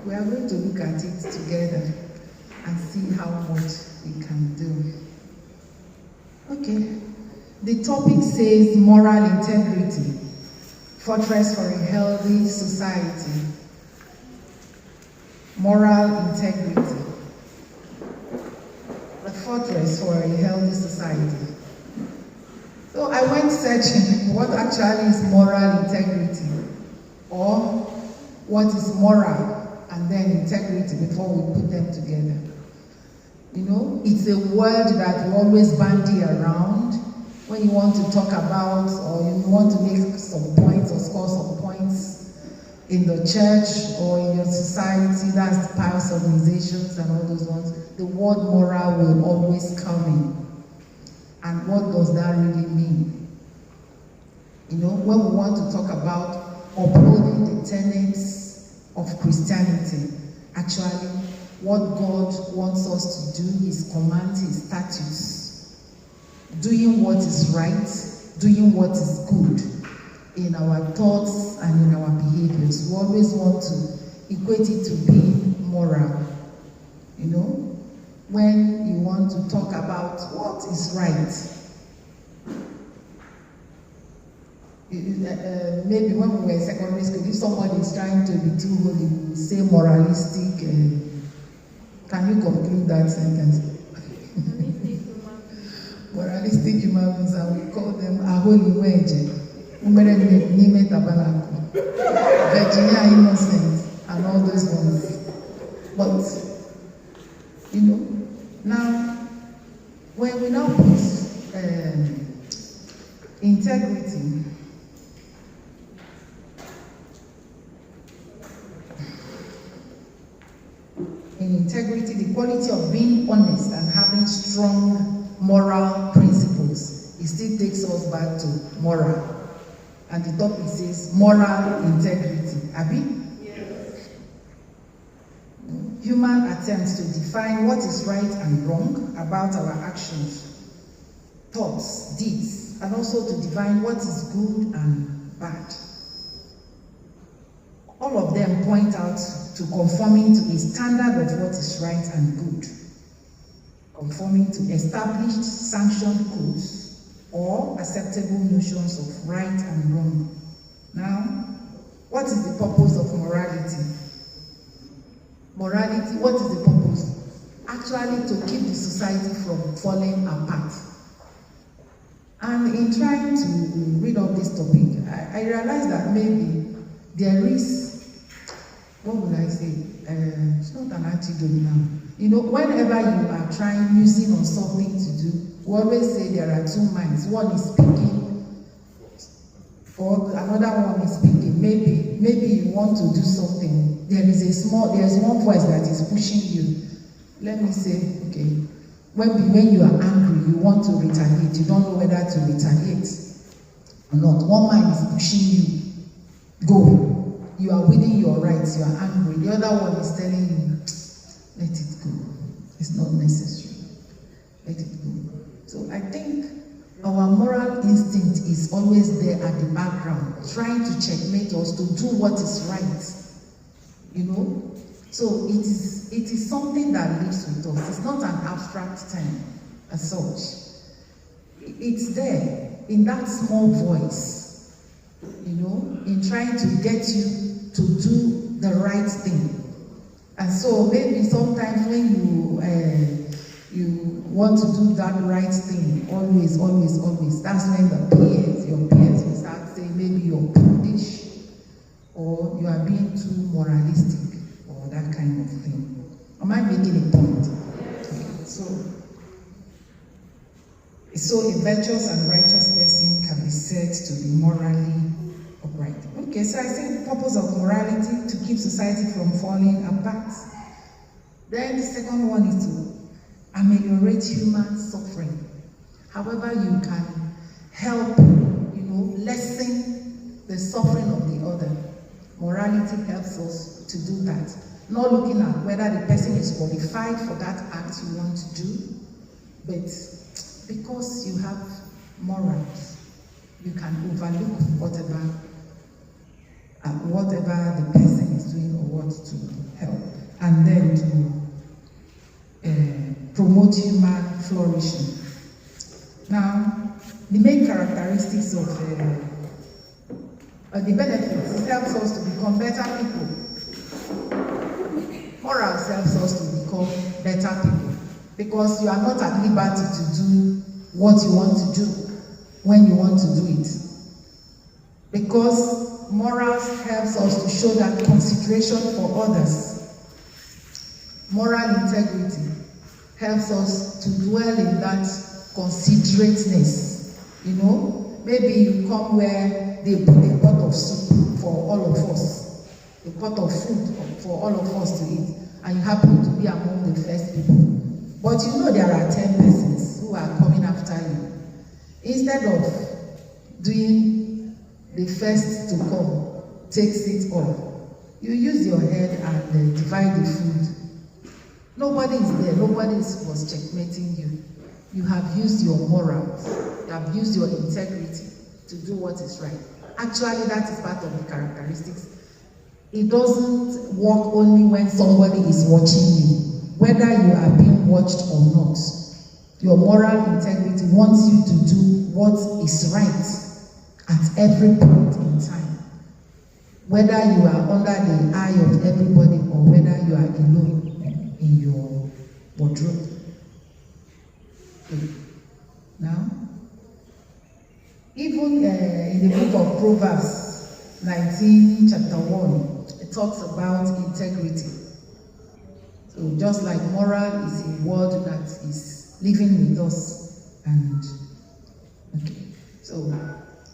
we are going to look at it together and see how much we can do. Okay, the topic says moral integrity, fortress for a healthy society. Moral integrity, the fortress for a healthy society. So I went searching what actually is moral integrity, or what is moral and then integrity before we put them together. You know, it's a word that we always bandy around when you want to talk about, or you want to make some points or score some points in the church or in your society, that's pious organizations and all those ones. The word moral will always come in. And what does that really mean? You know, when we want to talk about upholding the tenets of Christianity, actually, what God wants us to do is command His statutes, doing what is right, doing what is good in our thoughts and in our behaviors. We always want to equate it to being moral. You know, when you want to talk about what is right, maybe when we were in secondary school, if somebody is trying to be too holy, we will say moralistic. Can you conclude that sentence? Moralistic human beings, and we call them a holy wedge. Virginia innocent and all those ones. But you know, now when we now put integrity, in integrity, the quality of being honest and having strong moral principles, it still takes us back to moral. And the topic says moral integrity. Abi? Yes. Human attempts to define what is right and wrong about our actions, thoughts, deeds, and also to define what is good and bad. All of them point out to conforming to a standard of what is right and good, conforming to established sanctioned codes or acceptable notions of right and wrong. Now, what is the purpose of morality? Morality, what is the purpose? Actually, to keep the society from falling apart. And in trying to read up this topic, I realized that maybe there is, what would I say? It's not an antidote now. You know, whenever you are trying, using on something to do, we always say there are two minds. One is speaking, or another one is speaking. Maybe you want to do something. There's one voice that is pushing you. Let me say, okay, when you are angry, you want to retaliate. You don't know whether to retaliate or not. One mind is pushing you. Go. You are within your rights. You are angry. The other one is telling you, let it go. It's not necessary. Let it go. So I think our moral instinct is always there at the background, trying to checkmate us to do what is right. You know? So it is something that lives with us. It's not an abstract term as such. It's there in that small voice, you know, in trying to get you to do the right thing. And so maybe sometimes when you want to do that right thing, always, that's when your peers will start saying maybe you're prudish or you are being too moralistic or that kind of thing. Am I making a point? Yes. Okay. So a virtuous and righteous person can be said to be morally upright. Okay, so I said the purpose of morality to keep society from falling apart. Then the second one is to ameliorate human suffering. However you can help, you know, lessen the suffering of the other. Morality helps us to do that. Not looking at whether the person is qualified for that act you want to do, but because you have morals, you can overlook whatever the person is doing or wants to help. flourishing. Now, the main characteristics of the benefits, it helps us to become better people. Morals helps us to become better people because you are not at liberty to do what you want to do when you want to do it. Because morals helps us to show that consideration for others. Moral integrity helps us to dwell in that considerateness. You know, maybe you come where they put a pot of soup for all of us, a pot of food for all of us to eat, and you happen to be among the first people. But you know there are 10 persons who are coming after you. Instead of doing the first to come, takes it all, you use your head and divide the food. Nobody is there, nobody was checkmating you. You have used your morals, you have used your integrity to do what is right. Actually, that is part of the characteristics. It doesn't work only when somebody is watching you. Whether you are being watched or not, your moral integrity wants you to do what is right at every point in time. Whether you are under the eye of everybody or whether you are alone in your wardrobe. Okay. Now, even in the book of Proverbs 19, chapter 1, it talks about integrity. So just like moral is a word that is living with us. And okay. So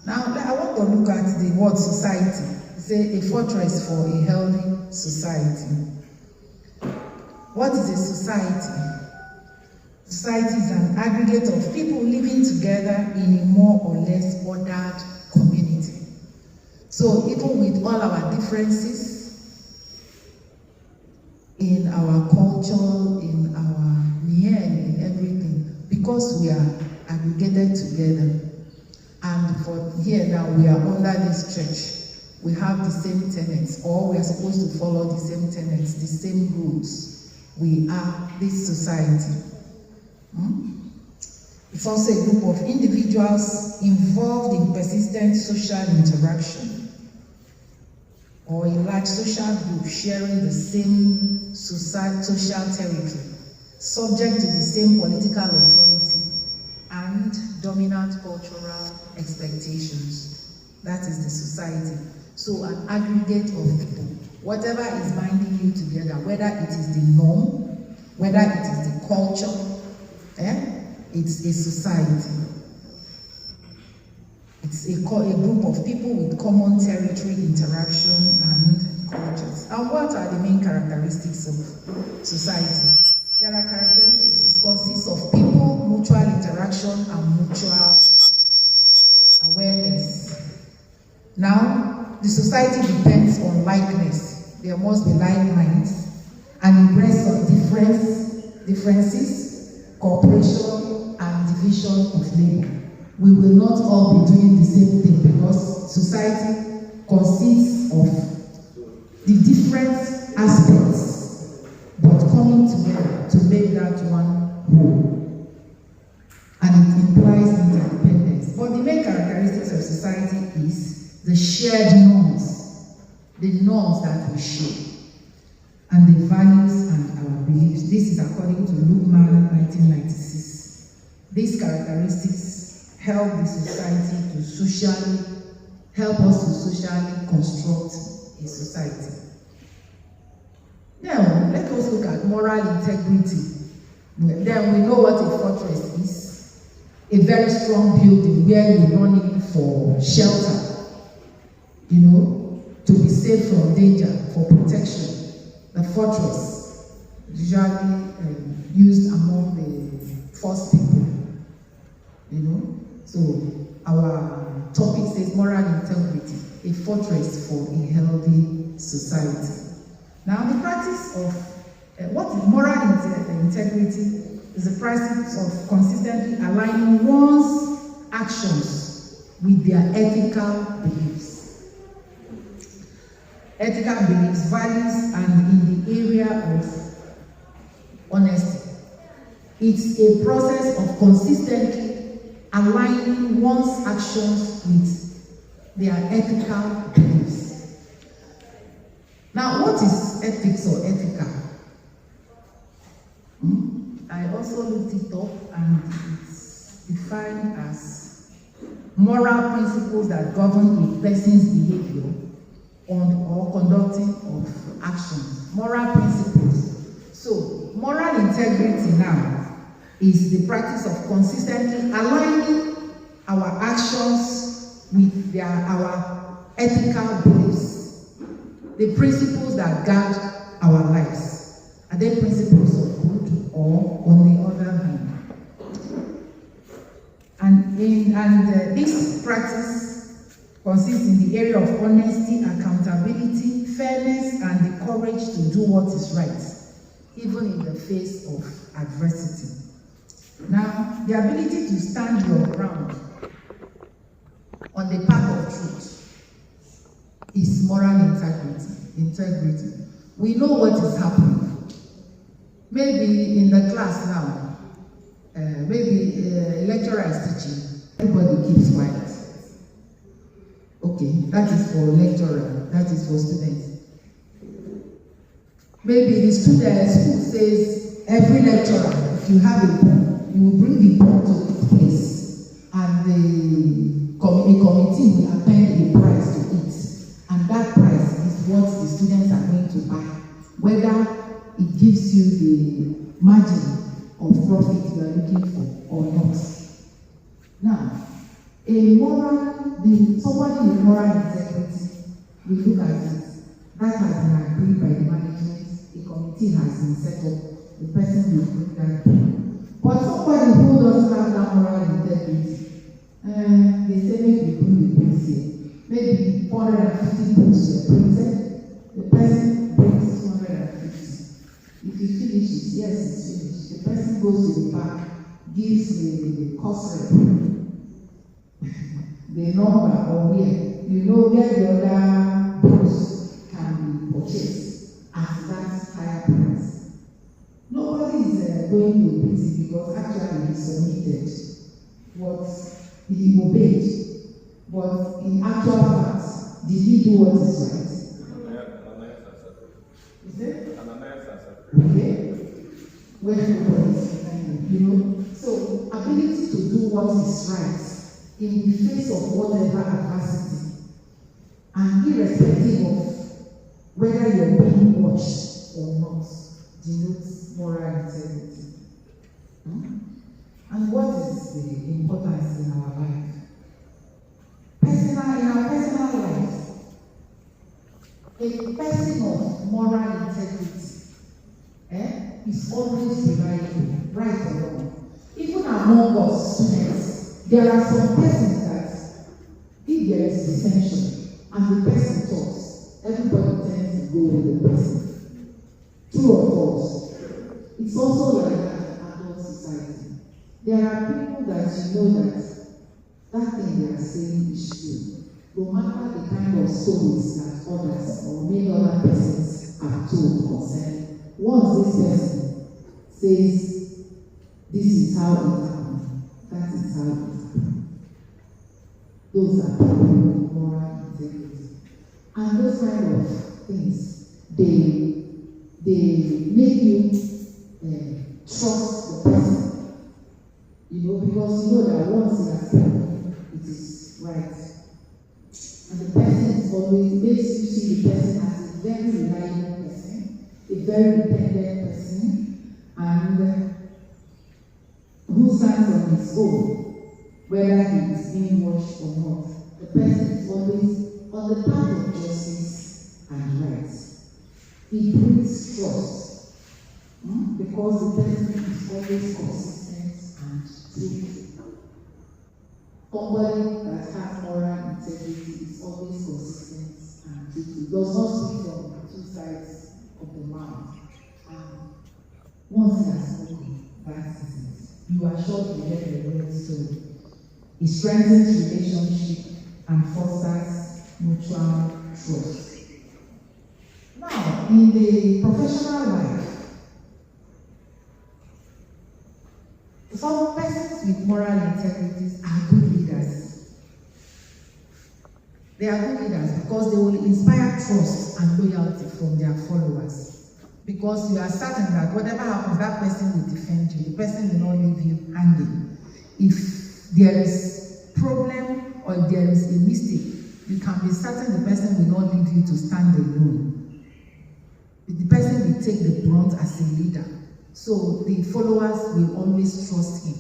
now I want to look at the word society. It's a fortress for a healthy society. What is a society? Society is an aggregate of people living together in a more or less ordered community. So even with all our differences in our culture, in our mien, in everything, because we are aggregated together, and for here now we are under this church, we have the same tenets, or we are supposed to follow the same tenets, the same rules. We are this society. It's also a group of individuals involved in persistent social interaction, or a large social group sharing the same social territory, subject to the same political authority and dominant cultural expectations. That is the society. So an aggregate of people, whatever is binding you together, whether it is the norm, whether it is the culture, it's a society. It's a group of people with common territory, interaction, and cultures. And what are the main characteristics of society? There are characteristics. It consists of people, mutual interaction, and mutual awareness. Now, the society depends on likeness. There must be like minds, an embrace of differences, cooperation, and division of labor. We will not all be doing the same thing because society consists of the different aspects but coming together to make that one whole. And it implies interdependence. But the main characteristics of society is the shared norms, the norms that we share, and the values and our beliefs. This is according to Lukeman 1996. These characteristics help the society to help us to socially construct a society. Now, let us look at moral integrity. Then we know what a fortress is. A very strong building where you run in for shelter, to be safe from danger, for protection. The fortress usually used among the first people, So our topic says moral integrity, a fortress for a healthy society. Now, the practice of what is moral integrity is the practice of consistently aligning one's actions with their ethical beliefs. Ethical beliefs, values, and in the area of honesty. It's a process of consistently aligning one's actions with their ethical beliefs. Now, what is ethics or ethical? I also looked it up, and it's defined as moral principles that govern a person's behavior or conducting of actions. Moral principles. So, moral integrity now is the practice of consistently aligning our actions with our ethical beliefs, the principles that guide our lives. Are they principles of good, or on the other hand? And this practice consists in the area of honesty, accountability, fairness, and the courage to do what is right, even in the face of adversity. Now, the ability to stand your ground on the path of truth is moral integrity. We know what is happening. Maybe in the class now, maybe a lecturer is teaching, everybody keeps quiet. Okay, that is for lecturer, that is for students. Maybe the student school says, every lecturer, if you have a pen, you will bring the pen to this place, and the committee will append a prize to it, and that prize is what the students are going to buy, whether it gives you the margin of profit you are looking for or not. Now, somebody with moral integrity, we look at it, that has been agreed by the management, a committee has been set up, the person will bring that thing. But somebody who doesn't have that moral integrity, they say maybe bring the books here. Maybe 450 books were printed, the person brings 250. If he finishes, yes, it's finished. The person goes to the back, gives the cost rep the number or where, where the other books can be purchased at that higher price. Nobody is going to beat it because actually he submitted what he obeyed. But in actual fact, did he do what is right? Is it? Okay. When nobody is so ability to do what is right in the face of whatever adversity, and irrespective of whether you're being watched or not, denotes moral integrity. And what is the importance in our life? In our personal life, a person of moral integrity is always reliable, right or wrong. Even among us students, there are some persons that if there is dissension and the person talks, everybody tends to go with the person. True or false? It's also like that in adult society. There are people that that thing they are saying is true. No matter the kind of stories that others or many other persons have told concerning. Once this person says, this is how it happened, that is how it happened. Those are people with moral integrity. And those kind of things, they make you trust the person. Because that once it has happened, it is right. And the person is always, makes you see the person as a very reliable person, a very dependent person, and who stands on his own, whether he is being watched or not. The person is always on the path of justice and right. It brings trust, because the person is always consistent and true. Somebody that has moral integrity is always consistent and truthful. Does not speak from two sides of the mouth. And once he has spoken, that is it. You are sure to get the real story. It strengthens relationship and fosters mutual trust. Now, in the professional life, moral integrity are good leaders. They are good leaders because they will inspire trust and loyalty from their followers. Because you are certain that whatever happens, that person will defend you. The person will not leave you hanging. If there is problem or if there is a mistake, you can be certain the person will not leave you to stand alone. The person will take the brunt as a leader. So the followers will always trust him.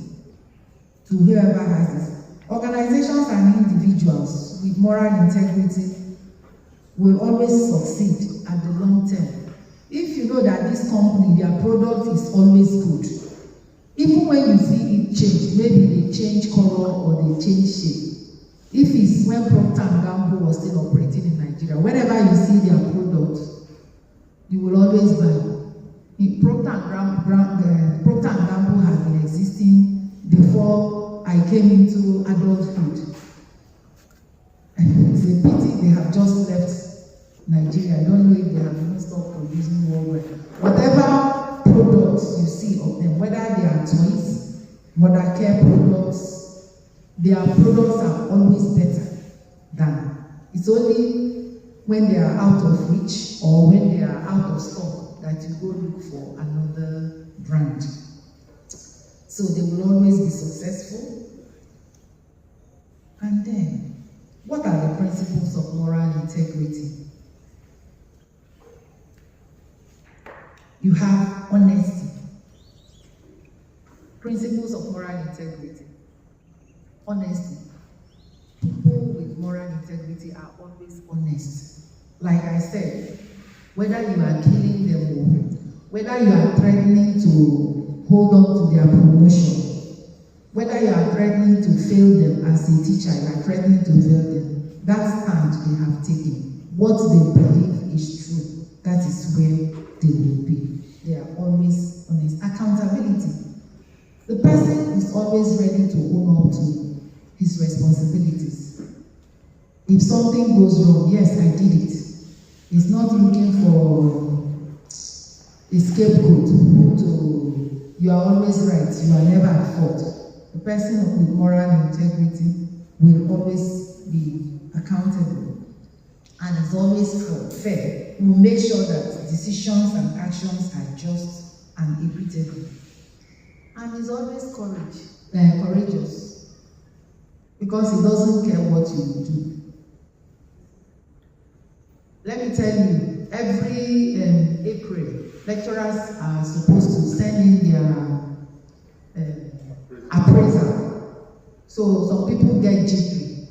To whoever has this. Organizations and individuals with moral integrity will always succeed at the long term. If you know that this company, their product is always good, even when you see it change, maybe they change color or they change shape. If it's when Procter & Gamble was still operating in Nigeria, whenever you see their product, you will always buy. Procter & Gamble has been existing before I came into adulthood. It's a pity they have just left Nigeria. I don't know if they have even stopped producing worldwide. Whatever products you see of them, whether they are toys, mother care products, their products are always better than. It's only when they are out of reach or when they are out of stock that you go look for another brand. So they will always be successful. And then, what are the principles of moral integrity? You have honesty. Principles of moral integrity. Honesty. People with moral integrity are always honest. Like I said, whether you are killing them or whether you are threatening to hold on to their promotion, whether you are threatening to fail them as a teacher, you are threatening to fail them, that stand they have taken, what they believe is true, that is where they will be. They are always honest. Accountability. The person is always ready to own up to his responsibilities. If something goes wrong, yes, I did it. He's not looking for a scapegoat to, you are always right, you are never at fault. The person with moral integrity will always be accountable and is always fair. He will make sure that decisions and actions are just and equitable. And is always courageous because he doesn't care what you do. Let me tell you, every April, lecturers are supposed to send in their appraisal. So some people get jittery.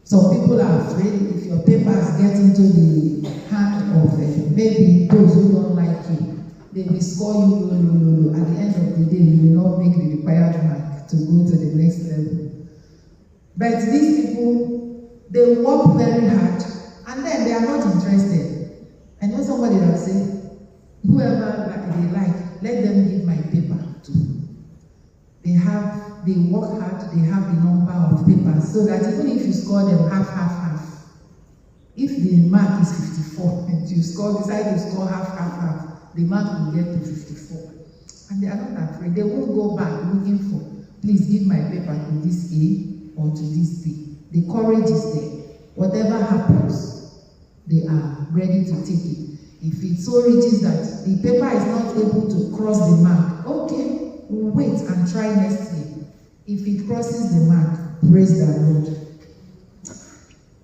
Some people are afraid if your papers get into the hand of maybe those who don't like you, they will score you low. At the end of the day, you will not make the required mark to go to the next level. But these people, they work very hard and then they are not interested. I know somebody that will say, whoever they like, let them give my paper to. They work hard, they have the number of papers, so that even if you score them half, if the mark is 54 and you decide to score half, the mark will get to 54. And they are not afraid. They won't go back looking for, please give my paper to this A or to this B. The courage is there. Whatever happens, they are ready to take it. If it so reaches that the paper is not able to cross the mark, okay, we'll wait and try next year. If it crosses the mark, praise the Lord.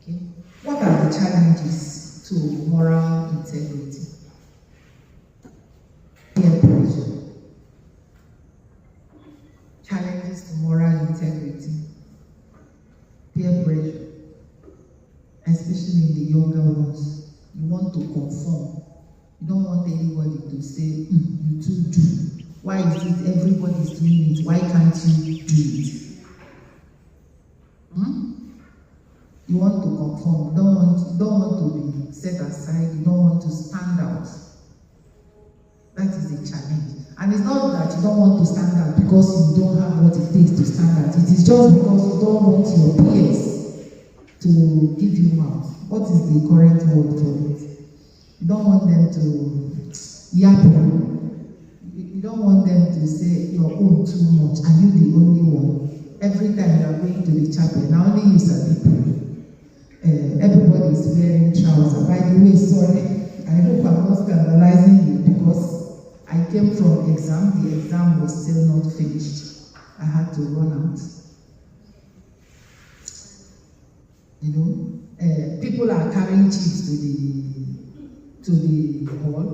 Okay. What are the challenges to moral integrity? Peer pressure. Challenges to moral integrity. Peer pressure. Especially in the younger ones. You want to conform. You don't want anybody to say, you too do. Why is it everybody's doing it? Why can't you do it? You want to conform. You don't want to be set aside. You don't want to stand out. That is a challenge. And it's not that you don't want to stand out because you don't have what it takes to stand out. It is just because you don't want your peers to give you mouth. What is the correct word for it? You don't want them to yap you. You don't want them to say your own too much. Are you the only one? every time you are going to the chapel, now only you sabi pray. Everybody is wearing trousers. By the way, sorry, I hope I'm not scandalizing you because I came from exam. The exam was still not finished. I had to run out. You know, people are carrying chips to the hall.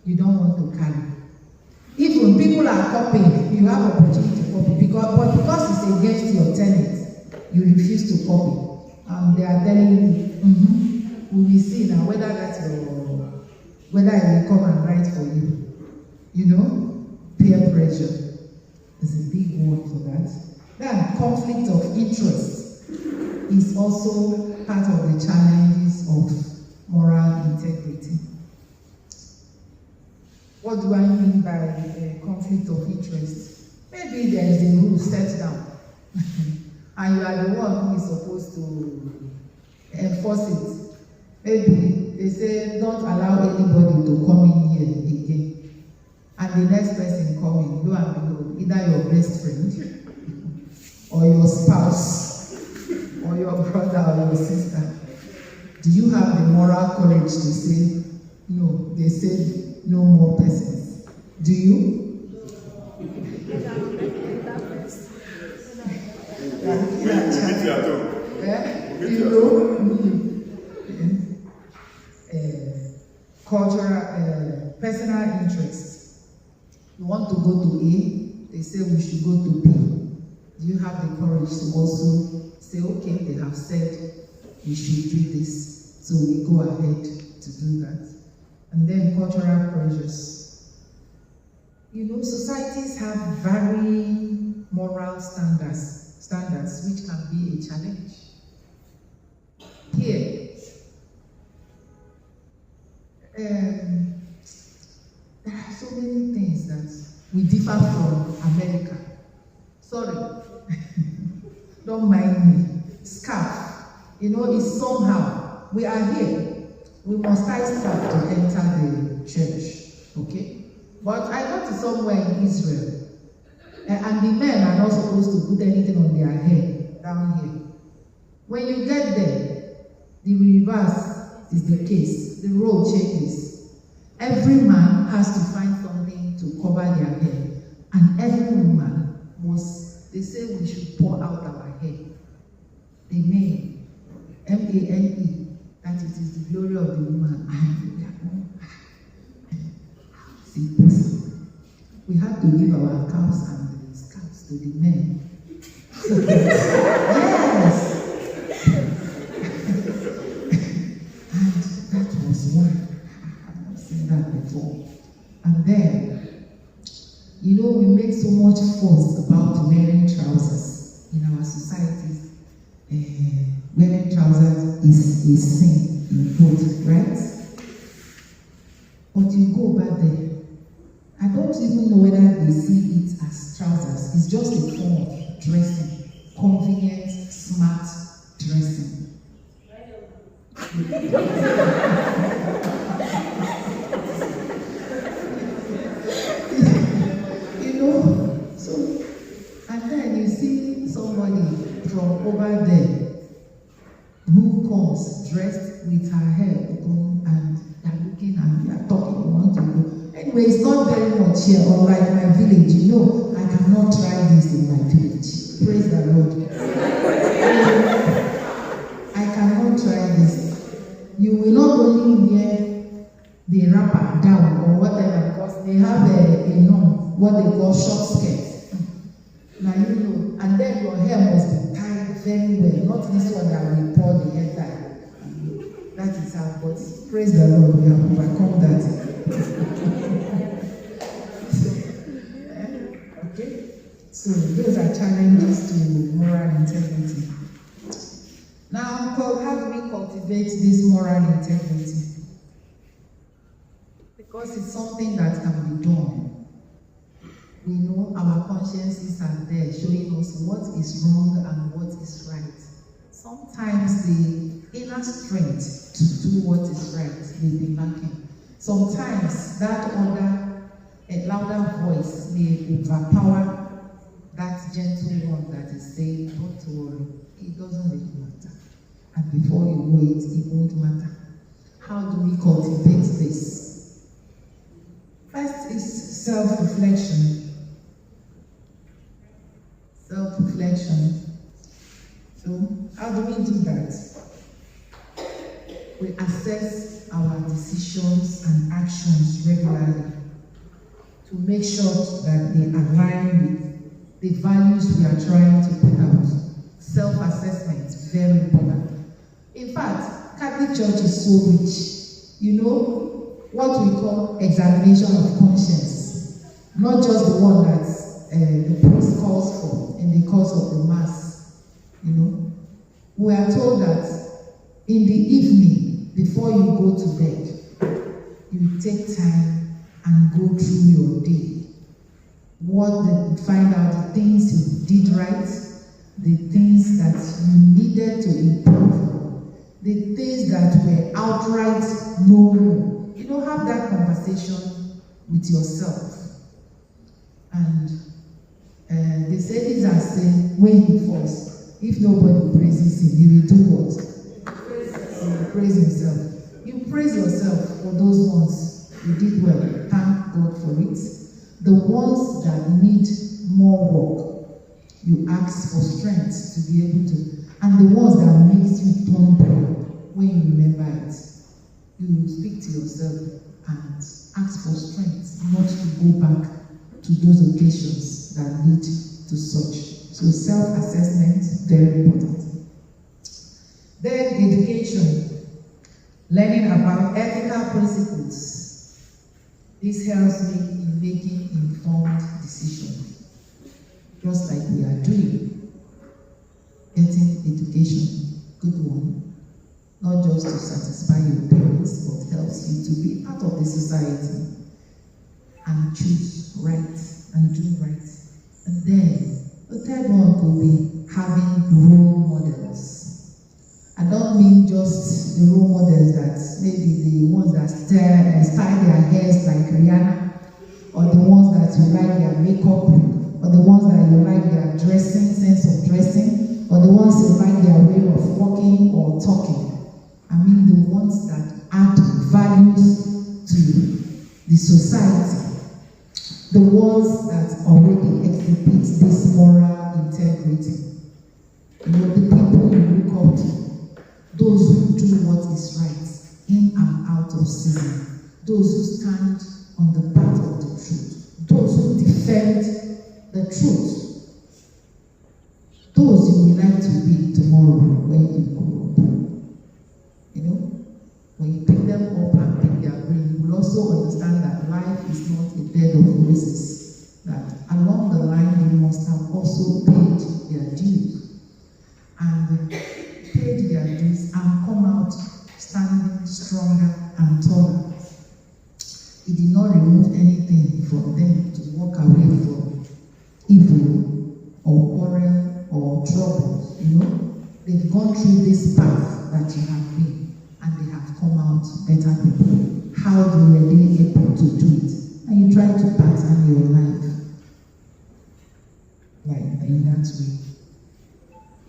You don't want to carry. Even people are copying, you have opportunity to copy because it's against your tenets, you refuse to copy. And they are telling you, we will see now whether whether I will come and write for you. You know, peer pressure is a big word for that. Then conflict of interest is also part of the challenges of moral integrity. What do I mean by conflict of interest? Maybe there is a rule set down, and you are the one who is supposed to enforce it. Maybe they say, don't allow anybody to come in here again. And the next person coming, lo and behold, either your best friend, or your spouse, or your brother or your sister. Do you have the moral courage to say, no, they said, no more persons? Do you? Cultural, personal interest. You want to go to A, they say we should go to B. Do you have the courage to also say, okay, they have said we should do this, so we go ahead to do that? And then cultural pressures. You know, societies have varying moral standards which can be a challenge. Here, there are so many things that we differ from America. Sorry, don't mind me. Scarf, you know, it's somehow, we are here. We must tie scarf to enter the church, okay? But I got to somewhere in Israel, and the men are not supposed to put anything on their head down here. When you get there, the reverse is the case. The role changes. Every man has to find something to cover their head, and every woman must, they say we should pour out our head. Amen. M-A-N-E. That it is the glory of the woman. We had to give our cows and the scalps to the men. Yes! And that was one. I have not seen that before. And then, you know, we make so much fuss about wearing trousers in our societies. Wearing trousers is a sin in both, right? But you go back there, I don't even know whether they see it as trousers. It's just a form of dressing, convenient, smart dressing. You know, so, and then you see somebody from over there who comes dressed with her hair open and they're looking and they're talking, you want to go. Anyway, it's not very much here, unlike my village. You know, I cannot try this in my village. Praise the Lord. I cannot try this. You will not only wear the wrapper down or whatever, because they have a norm, what they call short skirt. Now you know, and then your hair must be tied very well, not this one that will pour the hair tie. That is how, but praise the Lord, we have overcome that. Okay? So those are challenges to moral integrity. Now, how do we cultivate this moral integrity? Because it's something that can be done. We know our consciences are there showing us what is wrong and what is right. Sometimes the inner strength to do what is right may be lacking. Sometimes that other, a louder voice may overpower that gentle one that is saying, don't worry, it doesn't really matter. And before you know it, it won't matter. How do we cultivate this? First is self-reflection. Self-reflection. So, how do we do that? We assess our decisions and actions regularly to make sure that they align with the values we are trying to put out. Self-assessment is very important. In fact, Catholic Church is so rich. You know, what we call examination of conscience. Not just the one that the priest calls for in the course of the Mass. You know, we are told that in the evening, before you go to bed, you take time and go through your day. Find out the things you did right, the things that you needed to improve, the things that were outright no. You know, have that conversation with yourself. And they say these are saying when he falls, if nobody praises him, he will do what? He will praise himself. You praise yourself for those ones you did well. Thank God for it. The ones that need more work, you ask for strength to be able to. And the ones that makes you tumble when you remember it, you speak to yourself and ask for strength not to go back to those occasions that lead to such. So self-assessment, very important. Then education, learning about ethical principles. This helps me in making informed decisions, just like we are doing. Getting education, good one, not just to satisfy your parents, but helps you to be part of the society and choose right and do right. And then the third one could be having role models. I don't mean just the role models that maybe the ones that style their hairs like Rihanna, or the ones that you like their makeup, or the ones that you like their dressing, sense of dressing, or the ones you like their way of walking or talking. I mean the ones that add values to the society. The ones that already exhibit this moral integrity. You know, the people you look up to. Those who do what is right, in and out of season. Those who stand on the path of the truth. Those who defend the truth. Those you will like to be tomorrow when you grow up. You know, when you pick them up and pick their brain, you will also understand that life is not a bed of roses. That along the line they must have also paid their dues. And paid their dues and come out standing stronger and taller. It did not remove anything from them to walk away from evil or quarrel or trouble. You know, they've gone through this path that you have been, and they have come out better people. How were they able to do it? And you try to pattern your life like in that way.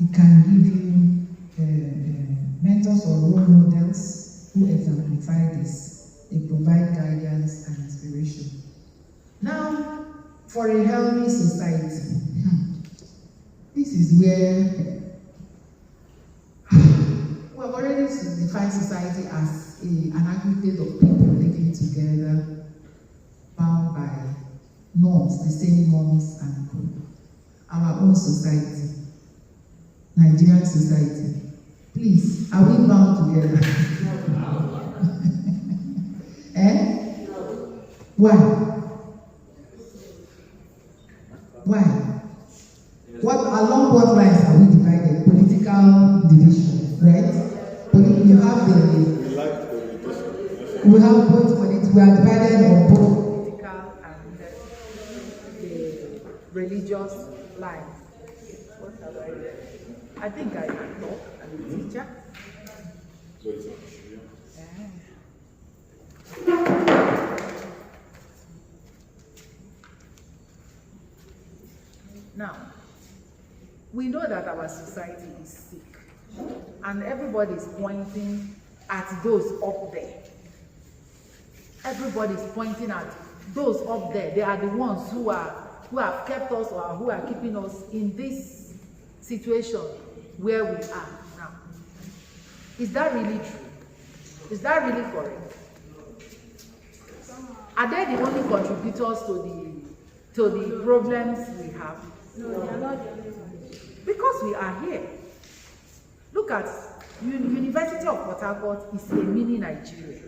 It can give you mentors or role models who exemplify this. They provide guidance and inspiration. Now, for a healthy society, this is where we have already defined society as an aggregate of people living together, bound by norms, the same norms and code. Our own society, Nigerian society. Please, are we bound together? Why? Why? What along what lines are we divided? Political division, right? But you have we have both political. We are divided on both political and the religious lines. What have I read? I think I know. I'm a teacher. Now, We know that our society is sick, and everybody is pointing at those up there. Everybody is pointing at those up there. They are the ones who have kept us, or who are keeping us in this situation where we are now. Is that really true? Is that really correct? Are they the only contributors to the problems we have? No, they are not the only ones. Because we are here. Look at University of Port Harcourt is a mini Nigeria.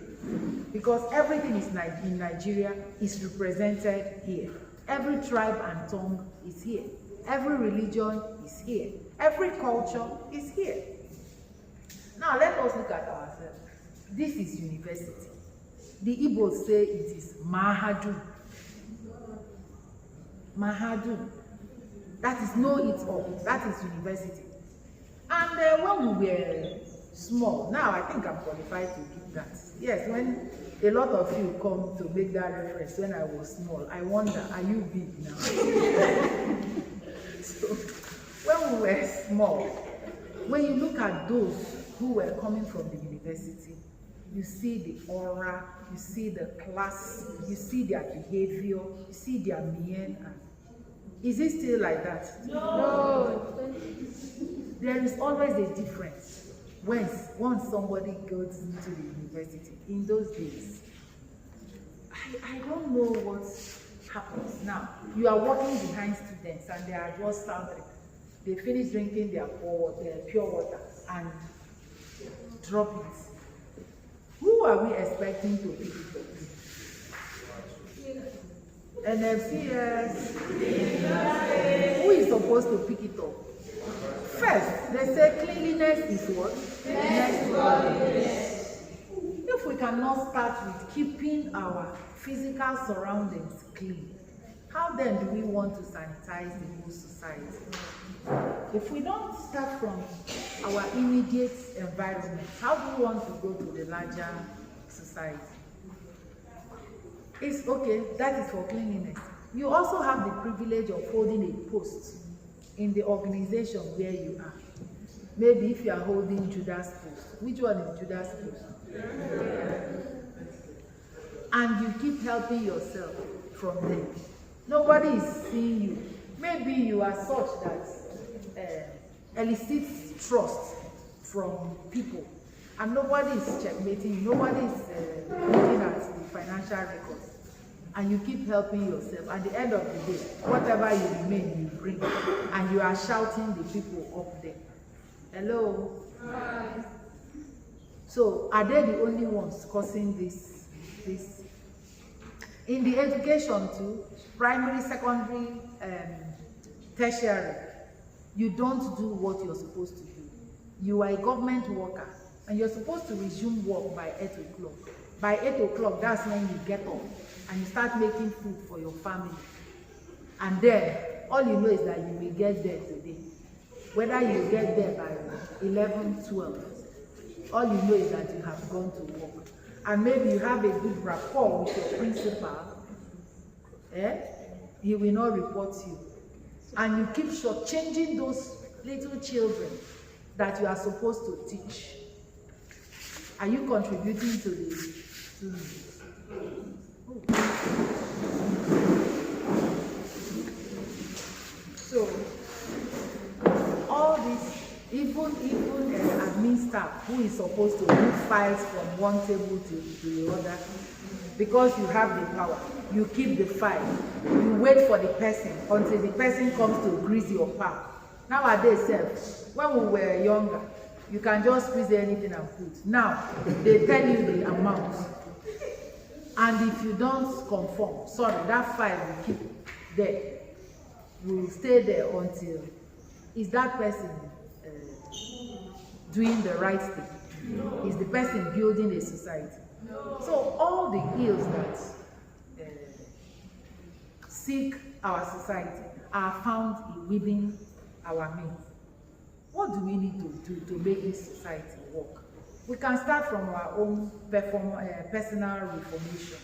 Because everything is in Nigeria is represented here. Every tribe and tongue is here. Every religion is here. Every culture is here. Now let us look at ourselves. This is university. The Igbos say it is Mahadum. Mahadum. That is know it all. That is university. And when we were small, now I think I'm qualified to give that. Yes, when a lot of you come to make that reference, when I was small, I wonder, are you big now? So, when we were small, when you look at those who were coming from the university, you see the aura, you see the class, you see their behavior, you see their mien. Is it still like that? No. There is always a difference once somebody goes into the university. In those days, I don't know what happens now. You are walking behind students and they are just standing. They finish drinking their pure water and drop it. Who are we expecting to pick it up? NFCS. Who is supposed to pick it up? First, they say cleanliness is what? Next to godliness. If we cannot start with keeping our physical surroundings clean, how then do we want to sanitize the whole society? If we don't start from our immediate environment, how do we want to go to the larger society? It's okay, that is for cleanliness. You also have the privilege of holding a post in the organization where you are. Maybe if you are holding Judas post. Which one is Judas post? And you keep helping yourself from them. Nobody is seeing you. Maybe you are such that elicits trust from people, and nobody is checkmating you. Nobody is looking at the financial records, and you keep helping yourself. At the end of the day, whatever you remain, you bring, and you are shouting the people up there. Hello. Hi. So are they the only ones causing this? In the education too, primary, secondary, tertiary, you don't do what you're supposed to do. You are a government worker and you're supposed to resume work by 8 o'clock. By 8 o'clock, that's when you get up and you start making food for your family. And then, all you know is that you will get there today. Whether you get there by 11, 12, all you know is that you have gone to work. And maybe you have a good rapport with your principal. He will not report you. And you keep shortchanging those little children that you are supposed to teach. Are you contributing to this? So, all this, even admin staff who is supposed to move files from one table to the other, because you have the power, you keep the file, you wait for the person until the person comes to grease your palm. Nowadays, when we were younger, you can just squeeze anything and put. Now, they tell you the amount. And if you don't conform, sorry, that file will keep there. Will stay there until, is that person doing the right thing? No. Is the person building a society? No. So all the ills that seek our society are found within our means. What do we need to do to make this society work? We can start from our own personal reformation.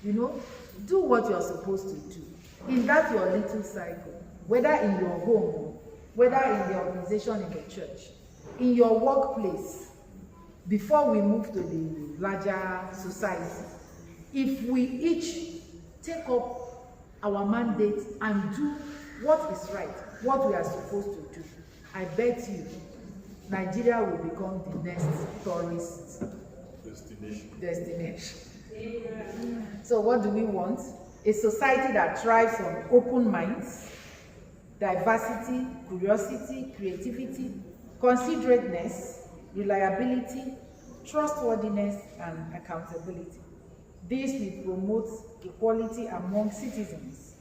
You know, do what you're supposed to do. In that your little cycle, whether in your home, whether in the organization, in the church, in your workplace, before we move to the larger society, if we each take up our mandate and do what is right, what we are supposed to do, I bet you Nigeria will become the next tourist destination. So what do we want? A society that thrives on open minds, diversity, curiosity, creativity, considerateness, reliability, trustworthiness, and accountability. This will promote equality among citizens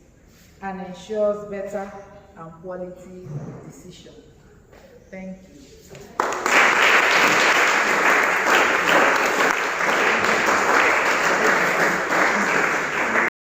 and ensures better and quality decisions. Thank you.